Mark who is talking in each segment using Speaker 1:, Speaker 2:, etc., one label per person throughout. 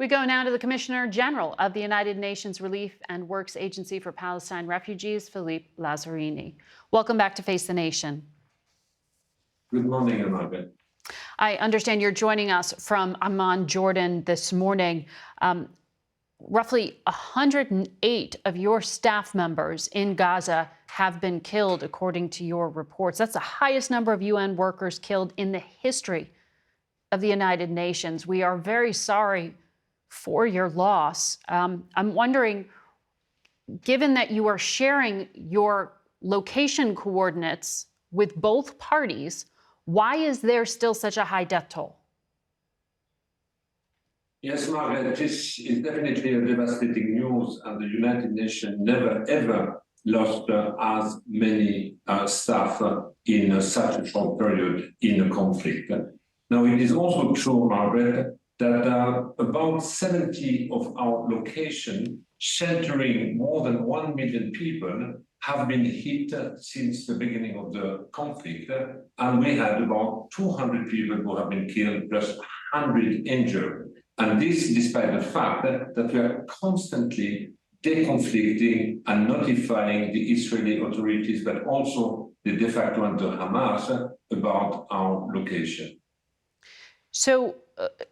Speaker 1: We go now to the Commissioner General of the United Nations Relief and Works Agency for Palestine Refugees, Philippe Lazzarini. Welcome back to Face the Nation.
Speaker 2: Good morning, Margaret.
Speaker 1: I understand you're joining us from Amman, Jordan this morning. Roughly 108 of your staff members in Gaza have been killed, according to your reports. That's the highest number of UN workers killed in the history of the United Nations. We are very sorry for your loss. I'm wondering, given that you are sharing your location coordinates with both parties, why is there still such a high death toll?
Speaker 2: Yes, Margaret, this is definitely a devastating news, and the United Nations never ever lost as many staff in such a short period in a conflict. Now, it is also true, Margaret, that about 70 of our locations, sheltering more than 1 million people, have been hit since the beginning of the conflict. And we had about 200 people who have been killed, plus 100 injured. And this despite the fact that we are constantly deconflicting and notifying the Israeli authorities, but also the de facto and the Hamas about our location.
Speaker 1: So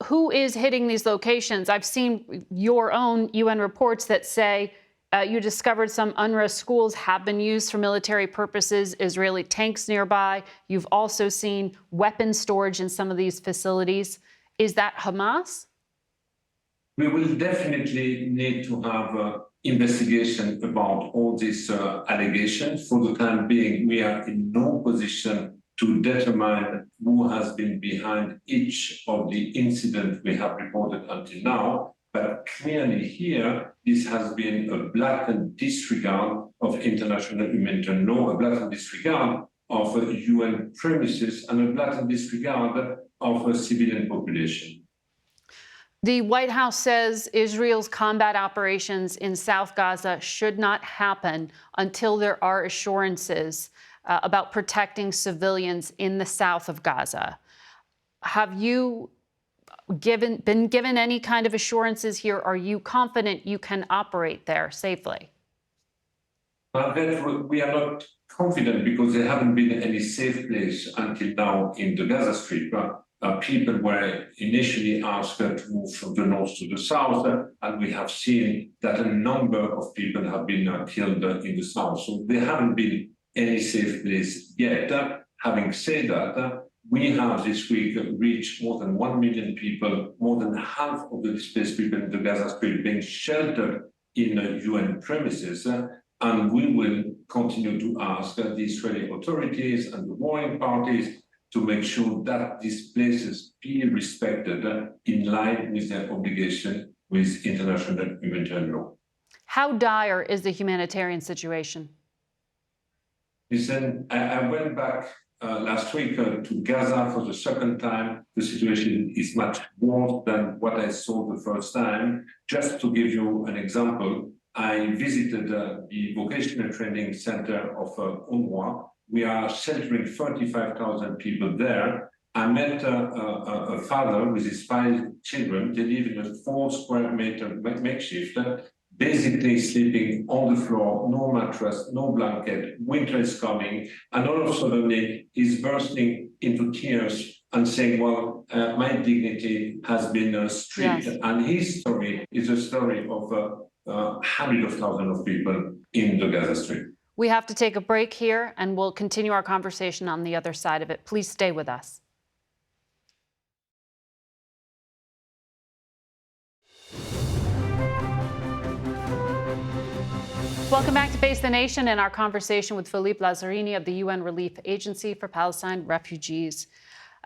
Speaker 1: who is hitting these locations? I've seen your own UN reports that say you discovered some UNRWA schools have been used for military purposes, Israeli tanks nearby. You've also seen weapon storage in some of these facilities. Is that Hamas?
Speaker 2: We will definitely need to have an investigation about all these allegations. For the time being, we are in no position to determine who has been behind each of the incidents we have reported until now. But clearly here, this has been a blatant disregard of international humanitarian law, a blatant disregard of UN premises, and a blatant disregard of a civilian population.
Speaker 1: The White House says Israel's combat operations in South Gaza should not happen until there are assurances about protecting civilians in the south of Gaza. Have you been given any kind of assurances here? Are you confident you can operate there safely?
Speaker 2: We are not confident because there haven't been any safe place until now in the Gaza Strip. People were initially asked to move from the north to the south, and we have seen that a number of people have been killed in the south. So there haven't been any safe place yet. Having said that, we have this week reached more than 1 million people, more than half of the displaced people in the Gaza Strip being sheltered in UN premises. And we will continue to ask the Israeli authorities and the warring parties to make sure that these places be respected in line with their obligation with international humanitarian law.
Speaker 1: How dire is the humanitarian situation?
Speaker 2: Listen, I went back last week to Gaza for the second time. The situation is much worse than what I saw the first time. Just to give you an example, I visited the vocational training center of UNRWA. We are sheltering 35,000 people there. I met a father with his 5 children. They live in a 4 square meter makeshift, basically sleeping on the floor, no mattress, no blanket. Winter is coming, and all of a sudden he's bursting into tears and saying, well, my dignity has been stripped. Yes. And his story is a story of hundreds of thousands of people in the Gaza Strip.
Speaker 1: We have to take a break here, and we'll continue our conversation on the other side of it. Please stay with us. Welcome back to Face the Nation and our conversation with Philippe Lazzarini of the UN Relief Agency for Palestine Refugees.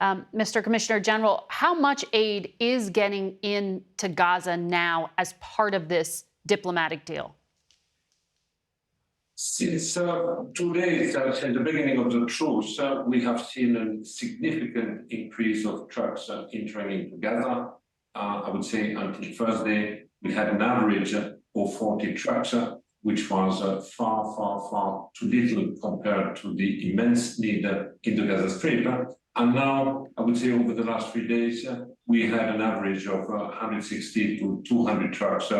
Speaker 1: Mr. Commissioner General, how much aid is getting into Gaza now as part of this diplomatic deal?
Speaker 2: Since 2 days, since the beginning of the truce, we have seen a significant increase of trucks entering into Gaza. I would say until Thursday, we had an average of 40 trucks, which was far too little compared to the immense need in the Gaza Strip. And now, I would say over the last 3 days, we had an average of 160 to 200 trucks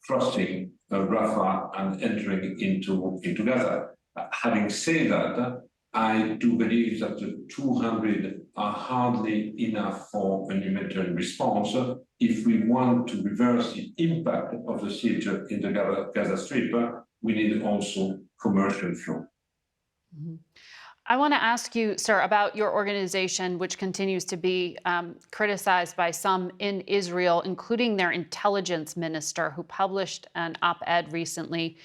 Speaker 2: crossing Rafah and entering into Gaza. Having said that, I do believe that the 200 are hardly enough for a humanitarian response if we want to reverse the impact of the siege in the Gaza Strip. We need also commercial flow.
Speaker 1: Mm-hmm. I want to ask you, sir, about your organization, which continues to be criticized by some in Israel, including their intelligence minister, who published an op-ed recently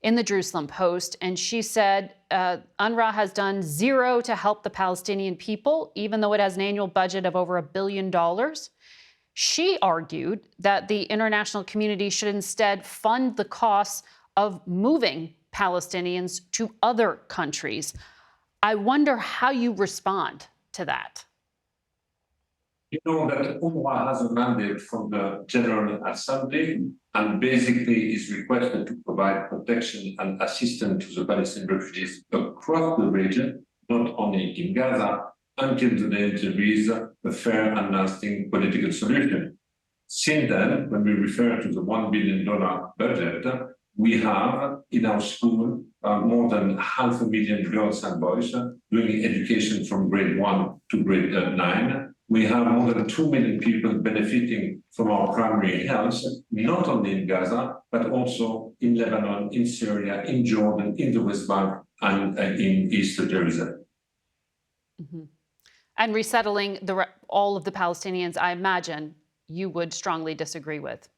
Speaker 1: in the Jerusalem Post. And she said UNRWA has done zero to help the Palestinian people, even though it has an annual budget of over $1 billion. She argued that the international community should instead fund the costs of moving Palestinians to other countries. I wonder how you respond to that.
Speaker 2: You know that UNRWA has a mandate from the General Assembly and basically is requested to provide protection and assistance to the Palestinian refugees across the region, not only in Gaza, until the day there is a fair and lasting political solution. Since then, when we refer to the $1 billion budget, we have in our school more than 500,000 girls and boys doing education from grade 1 to grade 9. We have more than 2 million people benefiting from our primary health, not only in Gaza, but also in Lebanon, in Syria, in Jordan, in the West Bank, and in East Jerusalem.
Speaker 1: Mm-hmm. And resettling all of the Palestinians, I imagine you would strongly disagree with.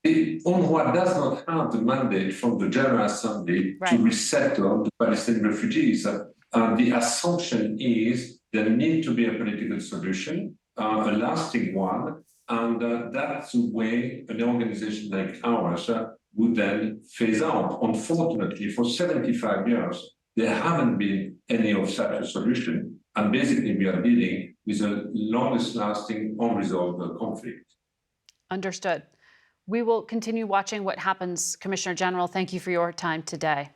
Speaker 2: UNRWA does not have the mandate from the General Assembly to resettle the Palestinian refugees. The assumption is there needs to be a political solution, a lasting one, and that's the way an organization like ours would then phase out. Unfortunately, for 75 years, there haven't been any of such a solution, and basically we are dealing with the longest lasting unresolved conflict.
Speaker 1: Understood. We will continue watching what happens. Commissioner General, thank you for your time today.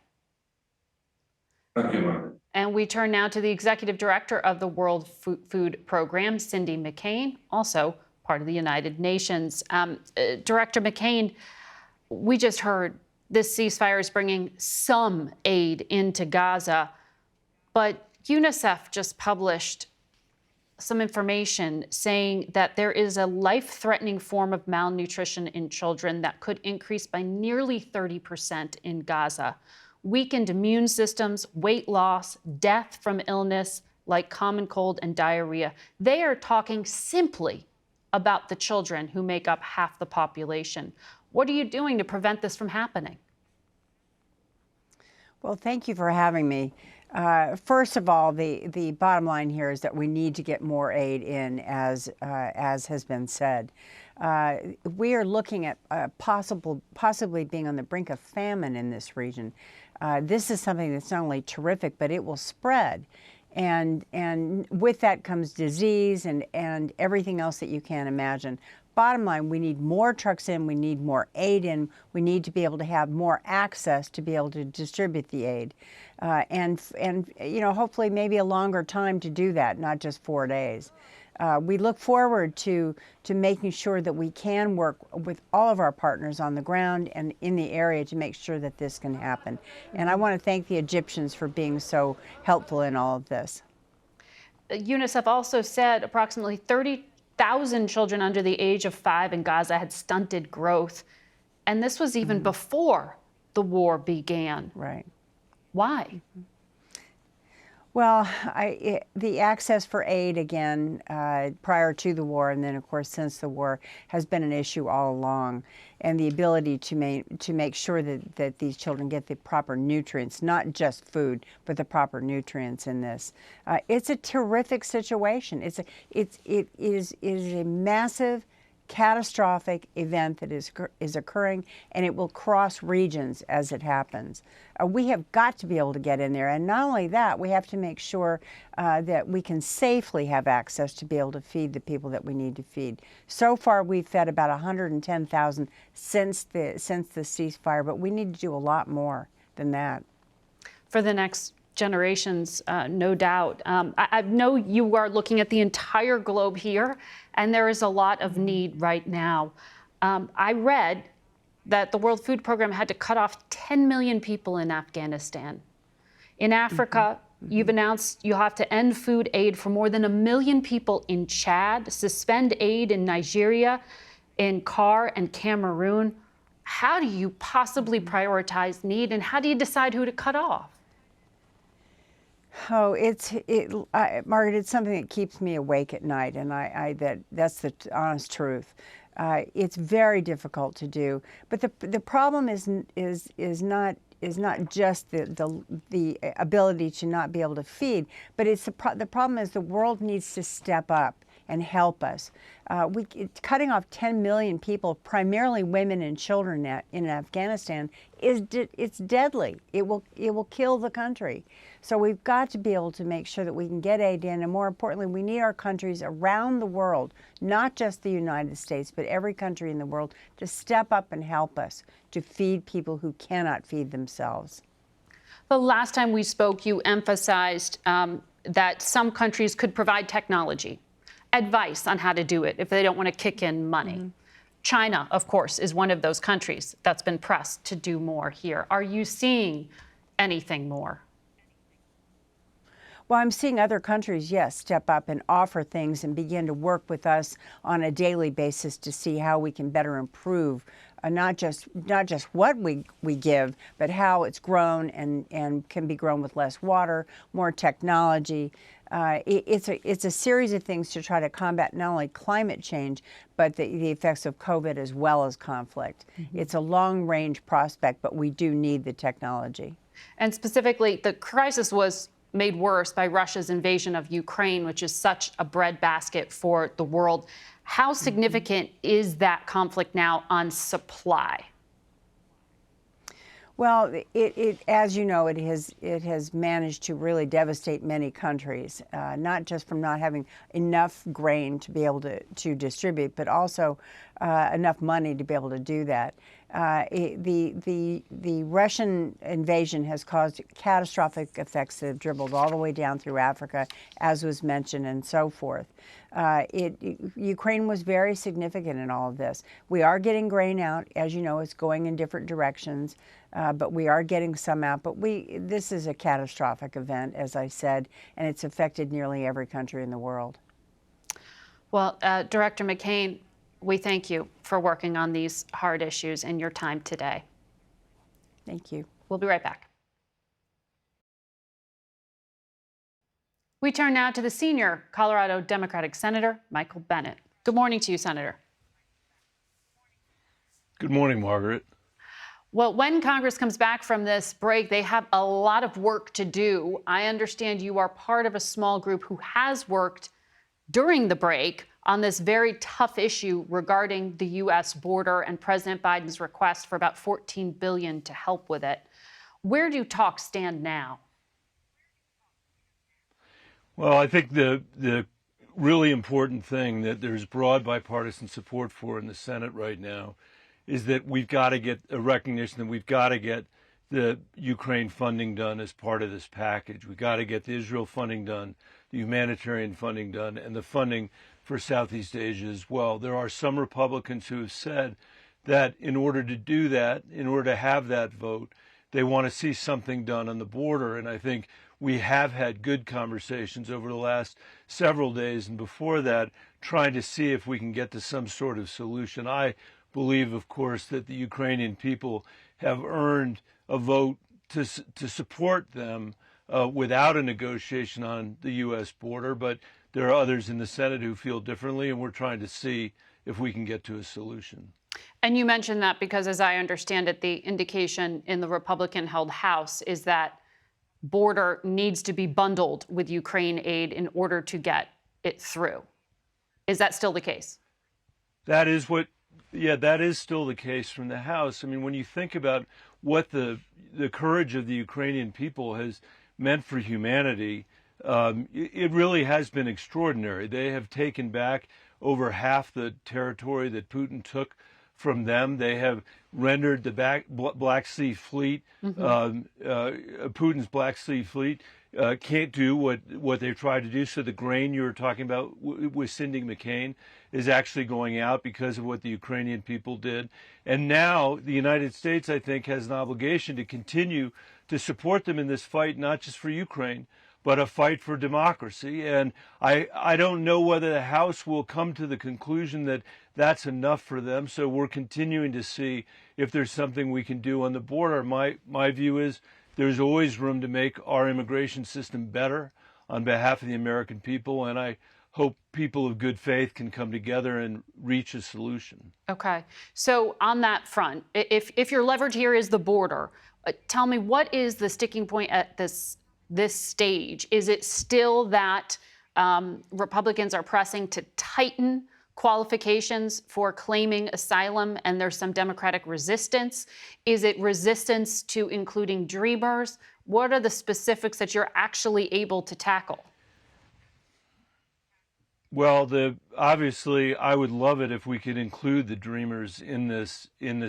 Speaker 2: Thank you, Margaret.
Speaker 1: And we turn now to the Executive Director of the World Food Program, Cindy McCain, also part of the United Nations. Director McCain, we just heard this ceasefire is bringing some aid into Gaza, but UNICEF just published some information saying that there is a life-threatening form of malnutrition in children that could increase by nearly 30% in Gaza. Weakened immune systems, weight loss, death from illness like common cold and diarrhea. They are talking simply about the children who make up half the population. What are you doing to prevent this from happening?
Speaker 3: Well, thank you for having me. First of all, the bottom line here is that we need to get more aid in, as has been said. We are looking at possibly being on the brink of famine in this region. This is something that's not only terrific, but it will spread. And with that comes disease and everything else that you can imagine. Bottom line, we need more trucks in, we need more aid in, we need to be able to have more access to be able to distribute the aid. And you know, hopefully maybe a longer time to do that, not just 4 days. We look forward to making sure that we can work with all of our partners on the ground and in the area to make sure that this can happen. And I want to thank the Egyptians for being so helpful in all of this.
Speaker 1: UNICEF also said approximately 30,000 children under the age of 5 in Gaza had stunted growth. And this was even before the war began.
Speaker 3: Right.
Speaker 1: Why?
Speaker 3: Well, the access for aid, again, prior to the war and then, of course, since the war, has been an issue all along. And the ability to make sure that these children get the proper nutrients, not just food, but the proper nutrients in this. It's a terrific situation. It is a massive, catastrophic event that is occurring, and it will cross regions as it happens. We have got to be able to get in there, and not only that, we have to make sure that we can safely have access to be able to feed the people that we need to feed. So far, we've fed about 110,000 since the ceasefire, but we need to do a lot more than that.
Speaker 1: For the next generations, no doubt. I know you are looking at the entire globe here and there is a lot of need right now. I read that the World Food Program had to cut off 10 million people in Afghanistan. In Africa, you've announced you'll have to end food aid for more than 1 million people in Chad, suspend aid in Nigeria, in CAR and Cameroon. How do you possibly prioritize need, and how do you decide who to cut off?
Speaker 3: Oh, Margaret, it's something that keeps me awake at night, and that's the honest truth. It's very difficult to do, but the problem is not just the ability to not be able to feed, but it's the problem is the world needs to step up and help us. Cutting off 10 million people, primarily women and children in Afghanistan, it's deadly. It will kill the country. So we've got to be able to make sure that we can get aid in, and more importantly, we need our countries around the world, not just the United States, but every country in the world, to step up and help us to feed people who cannot feed themselves.
Speaker 1: The last time we spoke, you emphasized that some countries could provide technology, advice on how to do it if they don't want to kick in money. China, of course, is one of those countries that's been pressed to do more here. Are you seeing anything more?
Speaker 3: Well, I'm seeing other countries, yes, step up and offer things and begin to work with us on a daily basis to see how we can better improve not just what we give, but how it's grown and can be grown with less water, more technology. It's a series of things to try to combat not only climate change, but the effects of COVID as well as conflict. It's a long-range prospect, but we do need the technology.
Speaker 1: And specifically, the crisis was made worse by Russia's invasion of Ukraine, which is such a breadbasket for the world. How significant is that conflict now on supply?
Speaker 3: Well, as you know, it has managed to really devastate many countries, not just from not having enough grain to be able to distribute, but also enough money to be able to do that. The Russian invasion has caused catastrophic effects that have dribbled all the way down through Africa, as was mentioned, and so forth. Ukraine was very significant in all of this. We are getting grain out. As you know, it's going in different directions, but we are getting some out. But this is a catastrophic event, as I said, and it's affected nearly every country in the world.
Speaker 1: Well, Director McCain, we thank you for working on these hard issues and your time today.
Speaker 3: Thank you.
Speaker 1: We'll be right back. We turn now to the senior Colorado Democratic Senator, Michael Bennet. Good morning to you, Senator.
Speaker 4: Good morning, Margaret.
Speaker 1: Well, when Congress comes back from this break, they have a lot of work to do. I understand you are part of a small group who has worked during the break on this very tough issue regarding the U.S. border and President Biden's request for about $14 billion to help with it. Where do talks stand now?
Speaker 4: Well, I think the really important thing that there's broad bipartisan support for in the Senate right now is that we've got to get a recognition that we've got to get the Ukraine funding done as part of this package. We've got to get the Israel funding done, the humanitarian funding done, and the funding for Southeast Asia as well. There are some Republicans who have said that in order to do that, in order to have that vote, they want to see something done on the border. And I think we have had good conversations over the last several days and before that, trying to see if we can get to some sort of solution. I believe, of course, that the Ukrainian people have earned a vote to support them without a negotiation on the U.S. border, but there are others in the Senate who feel differently, and we're trying to see if we can get to a solution.
Speaker 1: And you mentioned that because, as I understand it, the indication in the Republican-held House is that border needs to be bundled with Ukraine aid in order to get it through. Is that still the case?
Speaker 4: That is still the case from the House. I mean, when you think about what the courage of the Ukrainian people has meant for humanity, it really has been extraordinary. They have taken back over half the territory that Putin took from them. They have rendered the Black Sea Fleet, Putin's Black Sea Fleet, can't do what they've tried to do. So the grain you were talking about with Cindy McCain is actually going out because of what the Ukrainian people did. And now the United States, I think, has an obligation to continue to support them in this fight, not just for Ukraine, but a fight for democracy. And I don't know whether the House will come to the conclusion that that's enough for them. So we're continuing to see if there's something we can do on the border. My view is there's always room to make our immigration system better on behalf of the American people. And I hope people of good faith can come together and reach a solution.
Speaker 1: Okay. So on that front, if your leverage here is the border, tell me, what is the sticking point at this stage? Is it still that Republicans are pressing to tighten qualifications for claiming asylum and there's some Democratic resistance? Is it resistance to including Dreamers? What are the specifics that you're actually able to tackle?
Speaker 4: Well, obviously, I would love it if we could include the Dreamers in this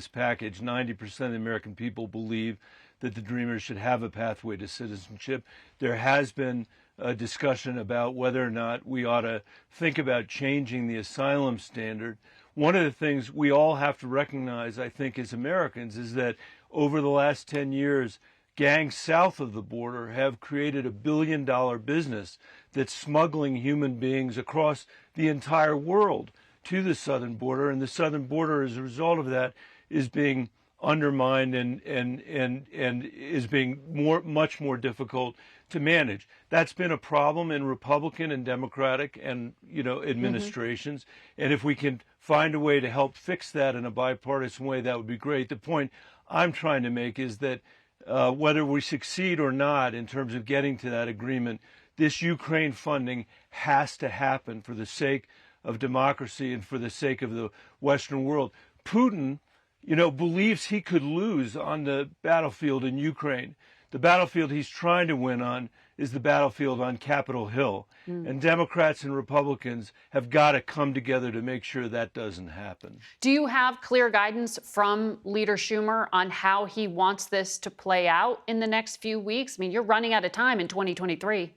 Speaker 4: package. 90% of the American people believe that the Dreamers should have a pathway to citizenship. There has been a discussion about whether or not we ought to think about changing the asylum standard. One of the things we all have to recognize, I think, as Americans, is that over the last 10 years, gangs south of the border have created $1 billion business that's smuggling human beings across the entire world to the southern border. And the southern border, as a result of that, is being undermined and is being much more difficult to manage. That's been a problem in Republican and Democratic and administrations. And if we can find a way to help fix that in a bipartisan way, that would be great. The point I'm trying to make is that whether we succeed or not in terms of getting to that agreement, this Ukraine funding has to happen for the sake of democracy and for the sake of the Western world. Putin, believes he could lose on the battlefield in Ukraine. The battlefield he's trying to win on is the battlefield on Capitol Hill. And Democrats and Republicans have got to come together to make sure that doesn't happen.
Speaker 1: Do you have clear guidance from Leader Schumer on how he wants this to play out in the next few weeks? I mean, you're running out of time in 2023.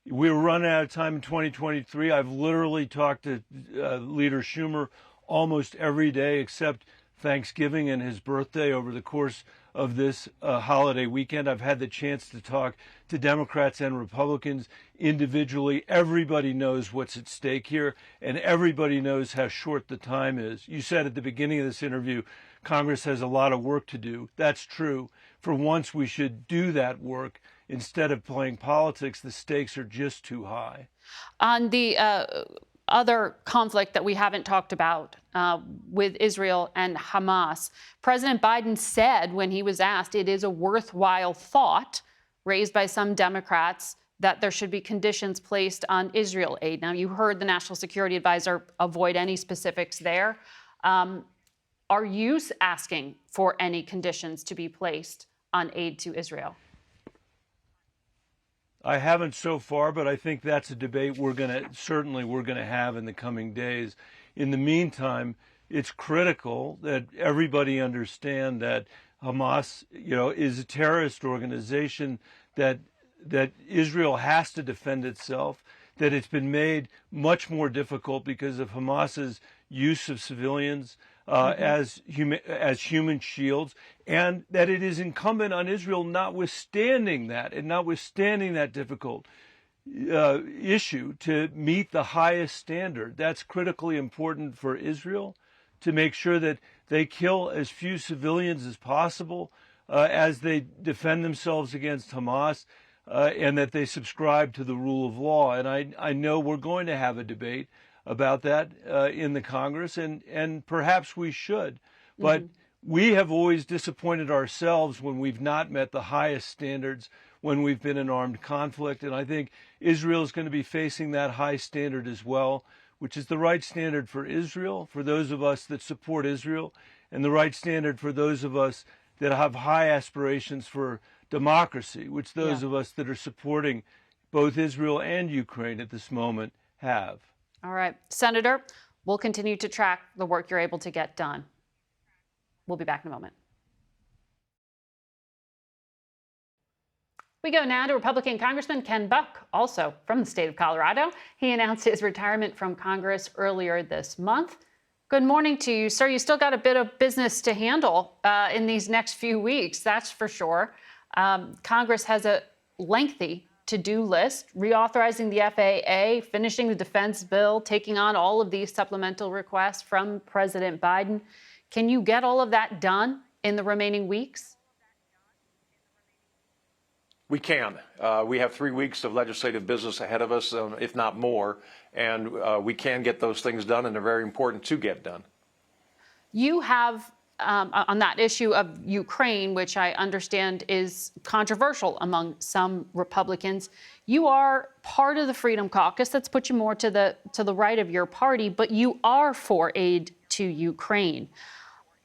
Speaker 4: We're running out of time in 2023. I've literally talked to Leader Schumer almost every day except Thanksgiving and his birthday over the course of this holiday weekend. I've had the chance to talk to Democrats and Republicans individually. Everybody knows what's at stake here, and everybody knows how short the time is. You said at the beginning of this interview, Congress has a lot of work to do. That's true. For once, we should do that work. Instead of playing politics, the stakes are just too high.
Speaker 1: On the other conflict that we haven't talked about with Israel and Hamas, President Biden said when he was asked, it is a worthwhile thought raised by some Democrats that there should be conditions placed on Israel aid. Now, you heard the National Security Advisor avoid any specifics there. Are you asking for any conditions to be placed on aid to Israel?
Speaker 4: I haven't so far, but I think that's a debate we're going to have in the coming days. In the meantime, it's critical that everybody understand that Hamas, is a terrorist organization, that Israel has to defend itself, that it's been made much more difficult because of Hamas's use of civilians as human shields, and that it is incumbent on Israel, notwithstanding that difficult issue, to meet the highest standard. That's critically important for Israel, to make sure that they kill as few civilians as possible as they defend themselves against Hamas, and that they subscribe to the rule of law. And I know we're going to have a debate about that in the Congress, and perhaps we should. But we have always disappointed ourselves when we've not met the highest standards when we've been in armed conflict. And I think Israel is going to be facing that high standard as well, which is the right standard for Israel, for those of us that support Israel, and the right standard for those of us that have high aspirations for democracy, which those of us that are supporting both Israel and Ukraine at this moment have.
Speaker 1: All right. Senator, We'll continue to track the work you're able to get done. We'll be back in a moment. We go now to Republican Congressman Ken Buck, also from the state of Colorado. He announced his retirement from Congress earlier this month. Good morning to you, sir. You still got a bit of business to handle in these next few weeks, that's for sure. Congress has a lengthy to-do list, reauthorizing the FAA, finishing the defense bill, taking on all of these supplemental requests from President Biden. Can you get all of that done in the remaining weeks?
Speaker 5: We can. We have 3 weeks of legislative business ahead of us, if not more, and we can get those things done, and they're very important to get done. You
Speaker 1: have, on that issue of Ukraine, which I understand is controversial among some Republicans, you are part of the Freedom Caucus. That's put you more to the right of your party, but you are for aid to Ukraine.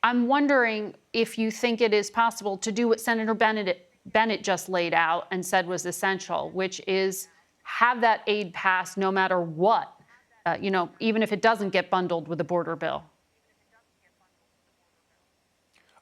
Speaker 1: I'm wondering if you think it is possible to do what Senator Bennet just laid out and said was essential, which is have that aid passed no matter what, even if it doesn't get bundled with the border bill.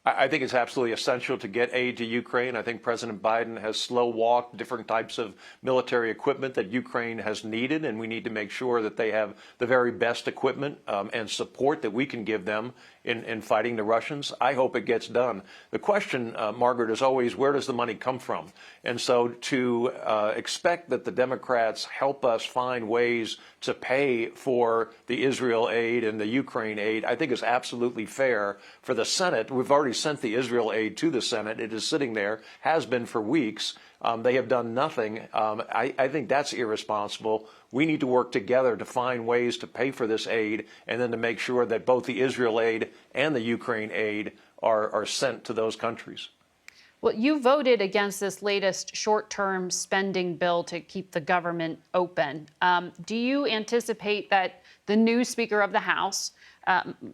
Speaker 5: I think it's absolutely essential to get aid to Ukraine. I think President Biden has slow-walked different types of military equipment that Ukraine has needed, and we need to make sure that they have the very best equipment and support that we can give them in fighting the Russians. I hope it gets done. The question, Margaret, is always, where does the money come from? And so to expect that the Democrats help us find ways to pay for the Israel aid and the Ukraine aid, I think is absolutely fair. For the Senate, we've already sent the Israel aid to the Senate. It is sitting there, has been for weeks. They have done nothing. I think that's irresponsible. We need to work together to find ways to pay for this aid and then to make sure that both the Israel aid and the Ukraine aid are sent to those countries.
Speaker 1: Well, you voted against this latest short-term spending bill to keep the government open. Do you anticipate that the new Speaker of the House,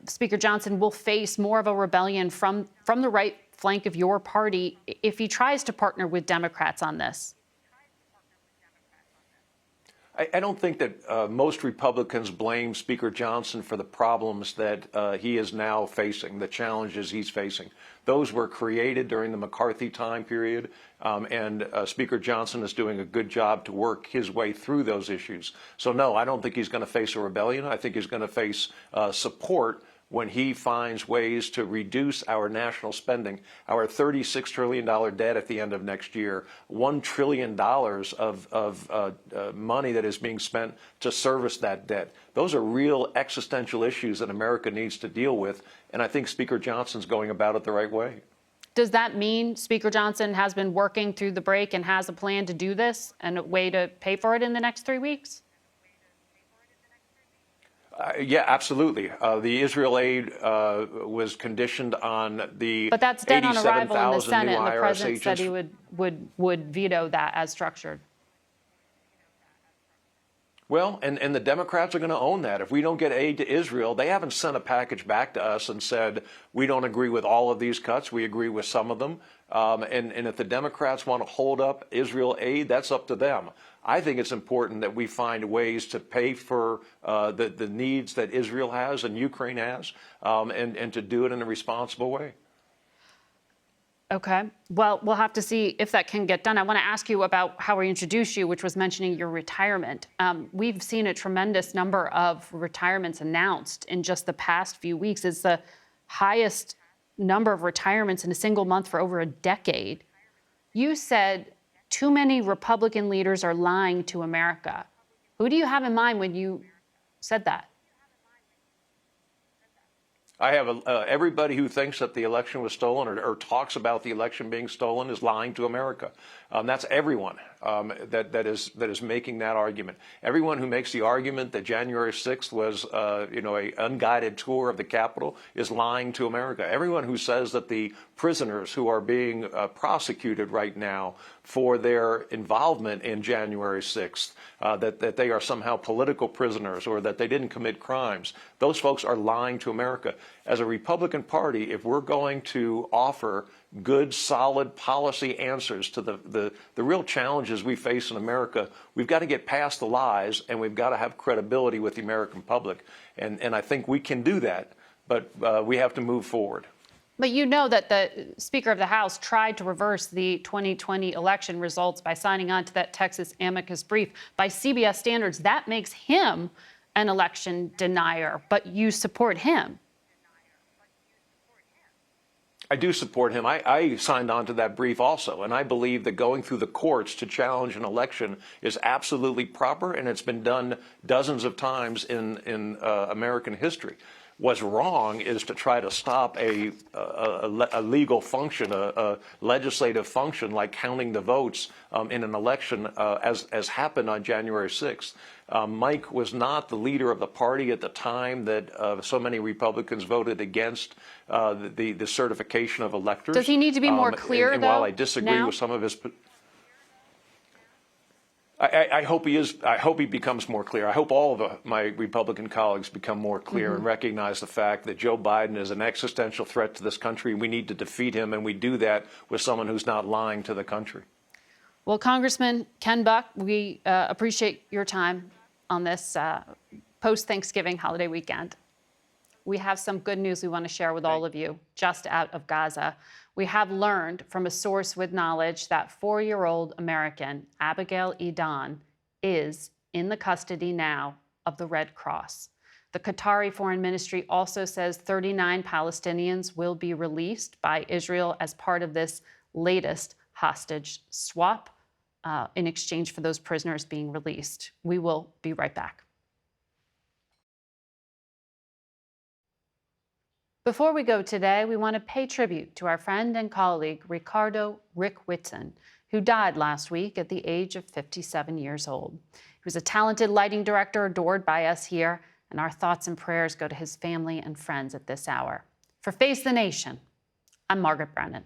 Speaker 1: Speaker Johnson, will face more of a rebellion from the right flank of your party if he tries to partner with Democrats on this?
Speaker 5: I don't think that most Republicans blame Speaker Johnson for the problems that he is now facing, the challenges he's facing. Those were created during the McCarthy time period, and Speaker Johnson is doing a good job to work his way through those issues. So, no, I don't think he's going to face a rebellion. I think he's going to face support when he finds ways to reduce our national spending, our $36 trillion debt at the end of next year, $1 trillion of money that is being spent to service that debt. Those are real existential issues that America needs to deal with, and I think Speaker Johnson's going about it the right way.
Speaker 1: Does that mean Speaker Johnson has been working through the break and has a plan to do this and a way to pay for it in the next 3 weeks?
Speaker 5: Yeah, absolutely. The Israel aid was conditioned on the
Speaker 1: but that's dead on arrival in the Senate, and the
Speaker 5: IRS
Speaker 1: president
Speaker 5: agents.
Speaker 1: said he would veto that as structured.
Speaker 5: Well, and the Democrats are going to own that. If we don't get aid to Israel, they haven't sent a package back to us and said, we don't agree with all of these cuts. We agree with some of them. And if the Democrats want to hold up Israel aid, that's up to them. I think it's important that we find ways to pay for the needs that Israel has and Ukraine has, and to do it in a responsible way.
Speaker 1: Okay. Well, we'll have to see if that can get done. I want to ask you about how we introduced you, which was mentioning your retirement. We've seen a tremendous number of retirements announced in just the past few weeks. It's the highest number of retirements in a single month for over a decade. You said too many Republican leaders are lying to America. Who do you have in mind when you said that?
Speaker 5: I have everybody who thinks that the election was stolen or talks about the election being stolen is lying to America. That's everyone that is making that argument. Everyone who makes the argument that January 6th was a unguided tour of the Capitol is lying to America. Everyone who says that the prisoners who are being prosecuted right now for their involvement in January 6th, that they are somehow political prisoners or that they didn't commit crimes. Those folks are lying to America. As a Republican Party, if we're going to offer good, solid policy answers to the real challenges we face in America, we've got to get past the lies and we've got to have credibility with the American public. And I think we can do that, but we have to move forward.
Speaker 1: But you know that the Speaker of the House tried to reverse the 2020 election results by signing on to that Texas amicus brief. By CBS standards, that makes him an election denier, but you support him.
Speaker 5: I do support him. I signed on to that brief also, and I believe that going through the courts to challenge an election is absolutely proper, and it's been done dozens of times in American history. What's wrong is to try to stop a legal function, a legislative function like counting the votes in an election as happened on January 6th. Mike was not the leader of the party at the time that so many Republicans voted against the certification of electors.
Speaker 1: Does he need to be more clear,
Speaker 5: and
Speaker 1: though,
Speaker 5: while I disagree
Speaker 1: now?
Speaker 5: with some of his... I hope he is. I hope he becomes more clear. I hope all of my Republican colleagues become more clear and recognize the fact that Joe Biden is an existential threat to this country. We need to defeat him, and we do that with someone who's not lying to the country.
Speaker 1: Well, Congressman Ken Buck, we appreciate your time on this post-Thanksgiving holiday weekend. We have some good news we want to share with all of you just out of Gaza. We have learned from a source with knowledge that 4-year-old American Abigail Edan is in the custody now of the Red Cross. The Qatari Foreign Ministry also says 39 Palestinians will be released by Israel as part of this latest hostage swap in exchange for those prisoners being released. We will be right back. Before we go today, we want to pay tribute to our friend and colleague, Ricardo Rick Whitson, who died last week at the age of 57 years old. He was a talented lighting director adored by us here, and our thoughts and prayers go to his family and friends at this hour. For Face the Nation, I'm Margaret Brennan.